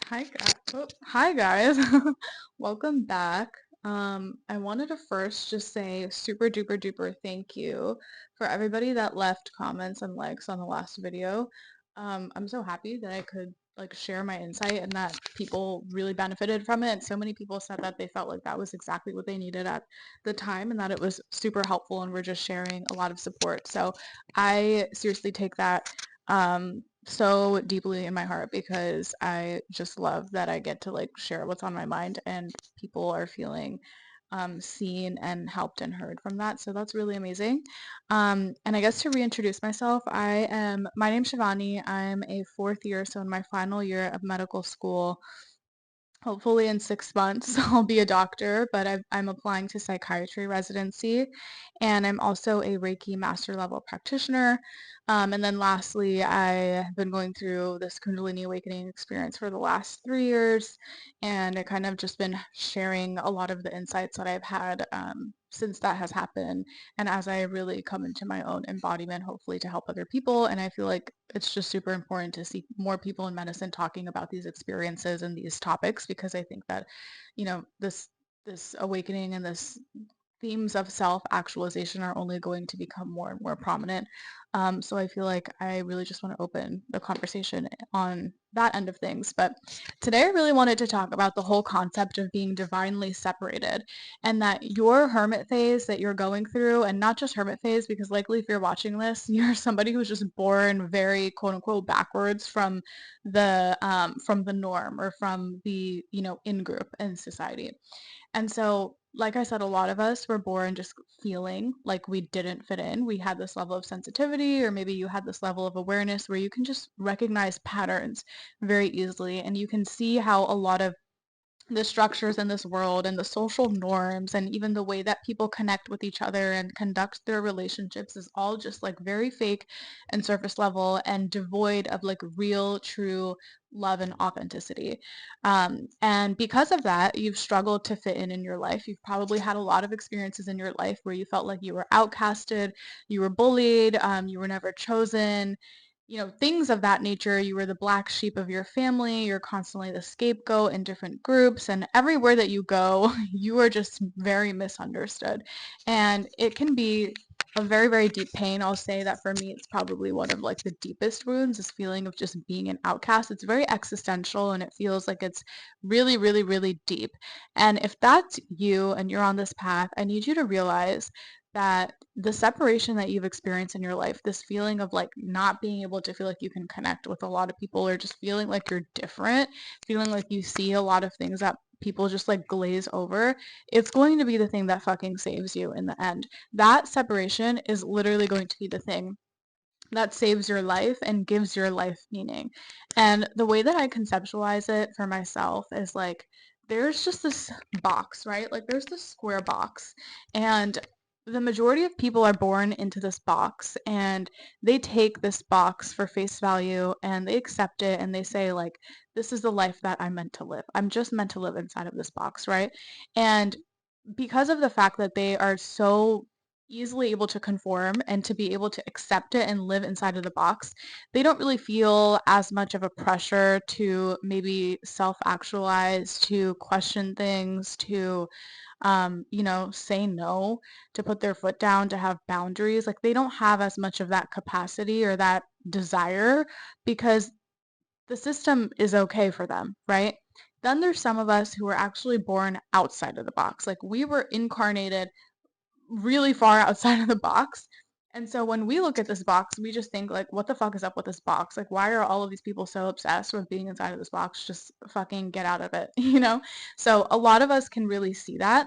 Hi guys. Welcome back. I wanted to first just say super duper duper thank you for everybody that left comments and likes on the last video. I'm so happy that I could like share my insight and that people really benefited from it. And so many people said that they felt like that was exactly what they needed at the time and that it was super helpful and we're just sharing a lot of support. So I seriously take that so deeply in my heart because I just love that I get to like share what's on my mind and people are feeling seen and helped and heard from that. So that's really amazing. And I guess to reintroduce myself, my name's Shivani. I'm a fourth year, so in my final year of medical school. Hopefully in 6 months, I'll be a doctor, but I'm applying to psychiatry residency, and I'm also a Reiki master level practitioner. And then lastly, I have been going through this Kundalini awakening experience for the last 3 years, and I kind of just been sharing a lot of the insights that I've had since that has happened, and as I really come into my own embodiment, hopefully to help other people. And I feel like it's just super important to see more people in medicine talking about these experiences and these topics because I think that, this awakening and this themes of self-actualization are only going to become more and more prominent. So I feel like I really just want to open the conversation on that end of things. But today I really wanted to talk about the whole concept of being divinely separated and that your hermit phase that you're going through, and not just hermit phase, because likely if you're watching this, you're somebody who's just born very quote unquote backwards from the norm or from the, in group in society. And so, like I said, a lot of us were born just feeling like we didn't fit in. We had this level of sensitivity, or maybe you had this level of awareness where you can just recognize patterns very easily. And you can see how a lot of the structures in this world and the social norms and even the way that people connect with each other and conduct their relationships is all just like very fake and surface level and devoid of like real, true love and authenticity. And because of that, you've struggled to fit in your life. You've probably had a lot of experiences in your life where you felt like you were outcasted, you were bullied, you were never chosen, things of that nature. You were the black sheep of your family. You're constantly the scapegoat in different groups, and everywhere that you go, you are just very misunderstood. And it can be a very, very deep pain. I'll say that for me, it's probably one of like the deepest wounds, this feeling of just being an outcast. It's very existential and it feels like it's really, really, really deep. And if that's you and you're on this path, I need you to realize that the separation that you've experienced in your life, this feeling of like not being able to feel like you can connect with a lot of people or just feeling like you're different, feeling like you see a lot of things that people just like glaze over, it's going to be the thing that fucking saves you in the end. That separation is literally going to be the thing that saves your life and gives your life meaning. And the way that I conceptualize it for myself is like there's just this box, right? Like there's this square box, and the majority of people are born into this box and they take this box for face value and they accept it and they say like this is the life that I'm meant to live. I'm just meant to live inside of this box, right? And because of the fact that they are so easily able to conform and to be able to accept it and live inside of the box, they don't really feel as much of a pressure to maybe self-actualize, to question things, to say no, to put their foot down, to have boundaries. Like they don't have as much of that capacity or that desire because the system is okay for them, right? Then there's some of us who are actually born outside of the box. Like we were incarnated really far outside of the box. And so when we look at this box, we just think like, what the fuck is up with this box? Like, why are all of these people so obsessed with being inside of this box? Just fucking get out of it, you know? So a lot of us can really see that.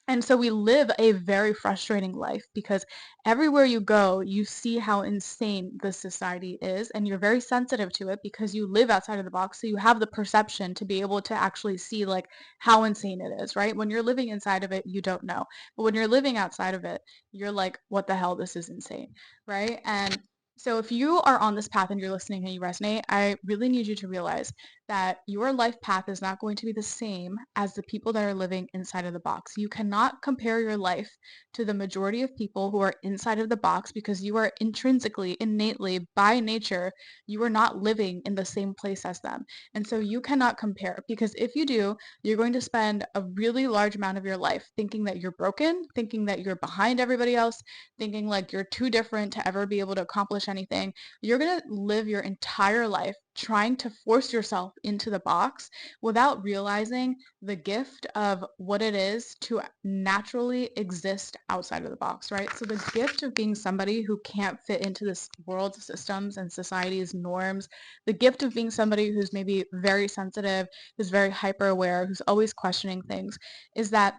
And so we live a very frustrating life because everywhere you go, you see how insane this society is, and you're very sensitive to it because you live outside of the box. So you have the perception to be able to actually see like how insane it is, right? When you're living inside of it, you don't know. But when you're living outside of it, you're like, what the hell? This is insane, right? And So if you are on this path and you're listening and you resonate, I really need you to realize that your life path is not going to be the same as the people that are living inside of the box. You cannot compare your life to the majority of people who are inside of the box because you are intrinsically, innately, by nature, you are not living in the same place as them. And so you cannot compare because if you do, you're going to spend a really large amount of your life thinking that you're broken, thinking that you're behind everybody else, thinking like you're too different to ever be able to accomplish anything, you're going to live your entire life trying to force yourself into the box without realizing the gift of what it is to naturally exist outside of the box, right? So the gift of being somebody who can't fit into this world's systems and society's norms, the gift of being somebody who's maybe very sensitive, who's very hyper aware, who's always questioning things, is that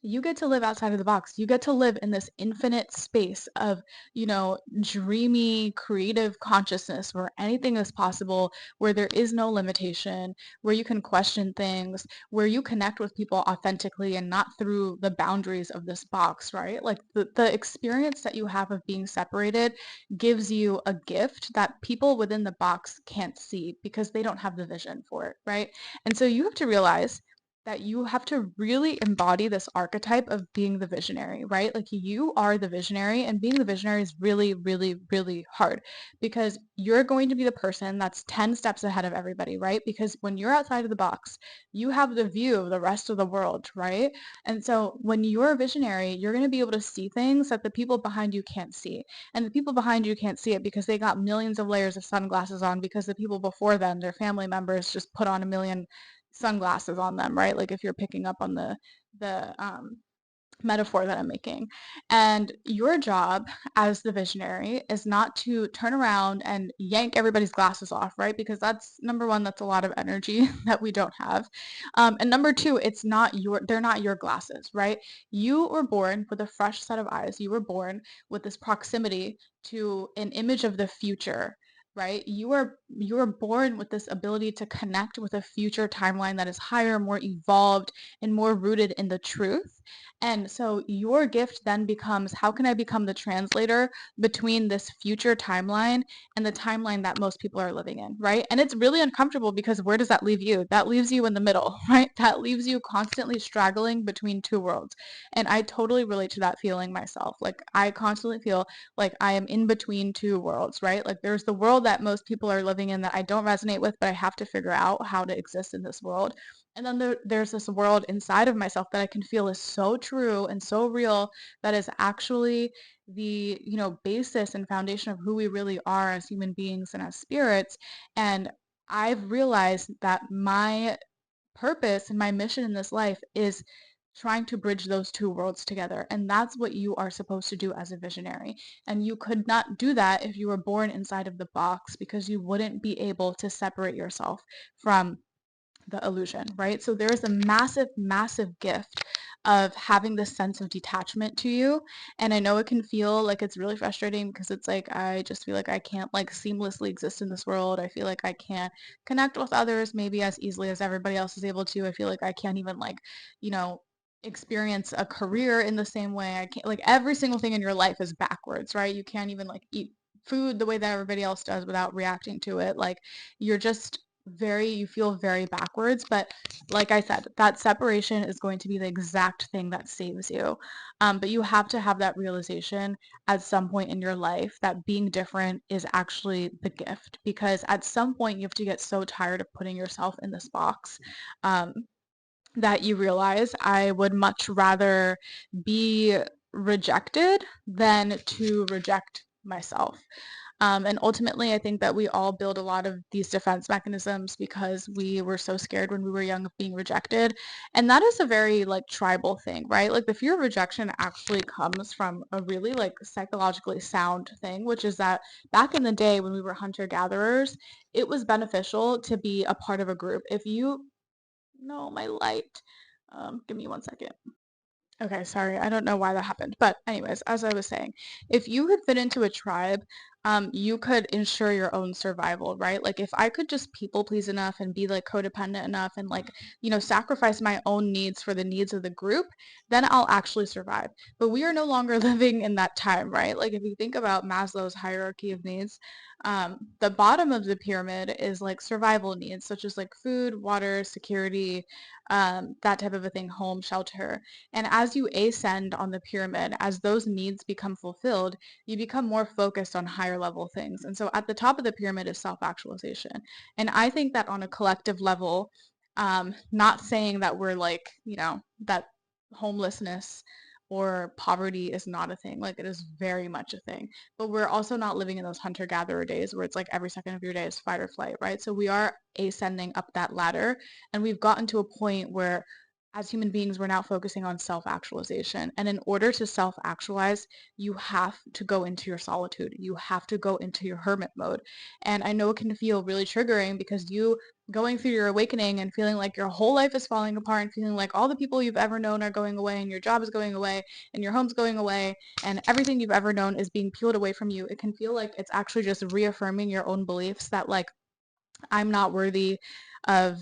you get to live outside of the box. You get to live in this infinite space of, dreamy, creative consciousness where anything is possible, where there is no limitation, where you can question things, where you connect with people authentically and not through the boundaries of this box, right? Like the experience that you have of being separated gives you a gift that people within the box can't see because they don't have the vision for it, right? And so you have to realize that you have to really embody this archetype of being the visionary, right? Like you are the visionary, and being the visionary is really, really, really hard because you're going to be the person that's 10 steps ahead of everybody, right? Because when you're outside of the box, you have the view of the rest of the world, right? And so when you're a visionary, you're going to be able to see things that the people behind you can't see. And the people behind you can't see it because they got millions of layers of sunglasses on because the people before them, their family members, just put on a million sunglasses on them, right? Like if you're picking up on the metaphor that I'm making. And your job as the visionary is not to turn around and yank everybody's glasses off, right? Because that's number one, that's a lot of energy that we don't have. And number two, they're not your glasses, right? You were born with a fresh set of eyes. You were born with this proximity to an image of the future. Right? You are born with this ability to connect with a future timeline that is higher, more evolved, and more rooted in the truth. And so your gift then becomes, how can I become the translator between this future timeline and the timeline that most people are living in, right? And it's really uncomfortable because where does that leave you? That leaves you in the middle, right? That leaves you constantly straggling between two worlds. And I totally relate to that feeling myself. Like I constantly feel like I am in between two worlds, right? Like there's the world that most people are living in that I don't resonate with, but I have to figure out how to exist in this world. And then there's this world inside of myself that I can feel is so true and so real that is actually the, basis and foundation of who we really are as human beings and as spirits. And I've realized that my purpose and my mission in this life is trying to bridge those two worlds together. And that's what you are supposed to do as a visionary. And you could not do that if you were born inside of the box because you wouldn't be able to separate yourself from the illusion, right? So there is a massive, massive gift of having this sense of detachment to you. And I know it can feel like it's really frustrating because it's like I just feel like I can't like seamlessly exist in this world. I feel like I can't connect with others maybe as easily as everybody else is able to. I feel like I can't even like, you know, experience a career in the same way. I can't like every single thing in your life is backwards, right? You can't even like eat food the way that everybody else does without reacting to it. Like you're just you feel very backwards, but like I said, that separation is going to be the exact thing that saves you. But you have to have that realization at some point in your life that being different is actually the gift because at some point you have to get so tired of putting yourself in this box. Um, that you realize I would much rather be rejected than to reject myself. And ultimately, I think that we all build a lot of these defense mechanisms because we were so scared when we were young of being rejected. And that is a very like tribal thing, right? Like the fear of rejection actually comes from a really like psychologically sound thing, which is that back in the day when we were hunter-gatherers, it was beneficial to be a part of a group. If you no, my light. Give me one second. Okay, sorry. I don't know why that happened. But anyways, as I was saying, if you could fit into a tribe, you could ensure your own survival, right? Like if I could just people please enough and be like codependent enough and like, sacrifice my own needs for the needs of the group, then I'll actually survive. But we are no longer living in that time, right? Like if you think about Maslow's hierarchy of needs, the bottom of the pyramid is like survival needs, such as like food, water, security, that type of a thing, home, shelter. And as you ascend on the pyramid, as those needs become fulfilled, you become more focused on higher level things. And so at the top of the pyramid is self-actualization. And I think that on a collective level, not saying that we're like, that homelessness or poverty is not a thing. Like it is very much a thing. But we're also not living in those hunter-gatherer days where it's like every second of your day is fight or flight, right? So we are ascending up that ladder, and we've gotten to a point where as human beings, we're now focusing on self-actualization. And in order to self-actualize, you have to go into your solitude. You have to go into your hermit mode. And I know it can feel really triggering because you going through your awakening and feeling like your whole life is falling apart and feeling like all the people you've ever known are going away and your job is going away and your home's going away and everything you've ever known is being peeled away from you. It can feel like it's actually just reaffirming your own beliefs that like I'm not worthy of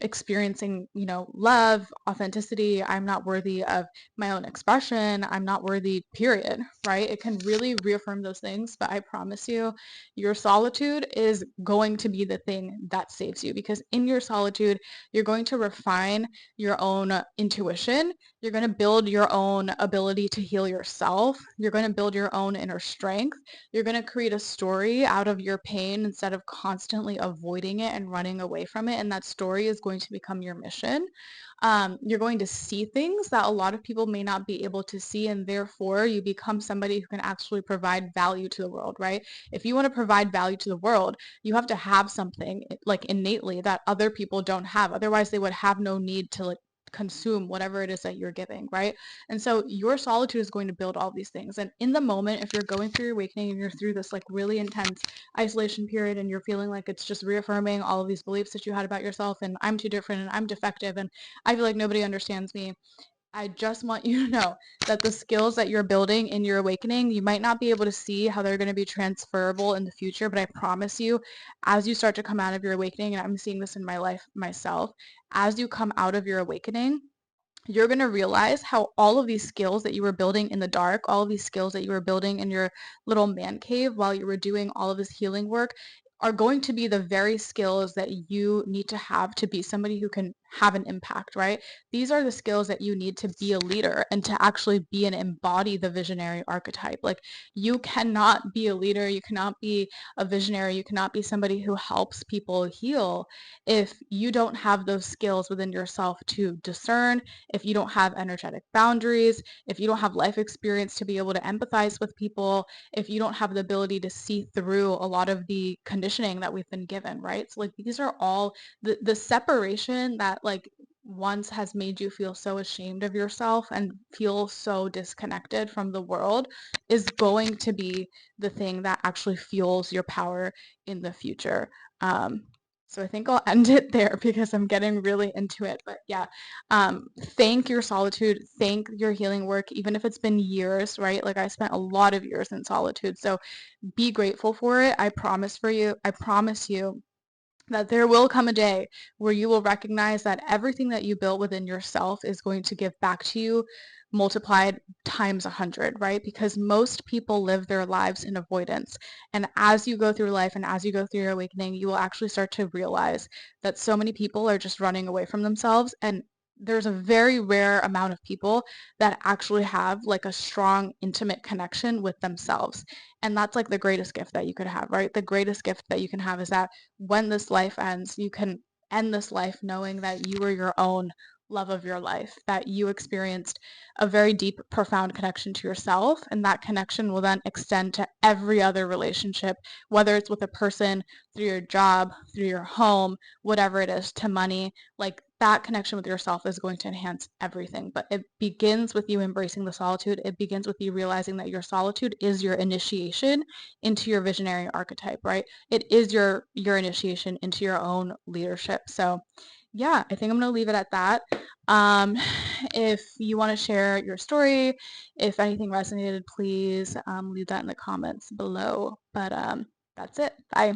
experiencing, love, authenticity. I'm not worthy of my own expression. I'm not worthy, period, right? It can really reaffirm those things, but I promise you, your solitude is going to be the thing that saves you because in your solitude, you're going to refine your own intuition. You're going to build your own ability to heal yourself. You're going to build your own inner strength. You're going to create a story out of your pain instead of constantly avoiding it and running away from it. And that story is going to become your mission. You're going to see things that a lot of people may not be able to see, and therefore you become somebody who can actually provide value to the world, right? If you want to provide value to the world, you have to have something like innately that other people don't have. Otherwise, they would have no need to like consume whatever it is that you're giving, right? And so your solitude is going to build all these things. And in the moment, if you're going through your awakening and you're through this like really intense isolation period and you're feeling like it's just reaffirming all of these beliefs that you had about yourself and I'm too different and I'm defective and I feel like nobody understands me, I just want you to know that the skills that you're building in your awakening, you might not be able to see how they're going to be transferable in the future, but I promise you, as you start to come out of your awakening, and I'm seeing this in my life myself, as you come out of your awakening, you're going to realize how all of these skills that you were building in the dark, all of these skills that you were building in your little man cave while you were doing all of this healing work are going to be the very skills that you need to have to be somebody who can have an impact, right? These are the skills that you need to be a leader and to actually be and embody the visionary archetype. Like you cannot be a leader, you cannot be a visionary, you cannot be somebody who helps people heal if you don't have those skills within yourself to discern, if you don't have energetic boundaries, if you don't have life experience to be able to empathize with people, if you don't have the ability to see through a lot of the conditioning that we've been given, right? So like these are all the separation that like once has made you feel so ashamed of yourself and feel so disconnected from the world is going to be the thing that actually fuels your power in the future. Um, so I think I'll end it there because I'm getting really into it. But yeah, thank your solitude, thank your healing work, even if it's been years, right? Like I spent a lot of years in solitude. So be grateful for it. I promise you that there will come a day where you will recognize that everything that you built within yourself is going to give back to you multiplied times 100, right? Because most people live their lives in avoidance. And as you go through life and as you go through your awakening, you will actually start to realize that so many people are just running away from themselves. And there's a very rare amount of people that actually have like a strong, intimate connection with themselves. And that's like the greatest gift that you could have, right? The greatest gift that you can have is that when this life ends, you can end this life knowing that you were your own love of your life, that you experienced a very deep, profound connection to yourself, and that connection will then extend to every other relationship, whether it's with a person, through your job, through your home, whatever it is, to money. Like that connection with yourself is going to enhance everything. But it begins with you embracing the solitude. It begins with you realizing that your solitude is your initiation into your visionary archetype, right? It is your initiation into your own leadership. So yeah, I think I'm gonna leave it at that. Um, if you want to share your story, if anything resonated, please leave that in the comments below. But that's it. Bye.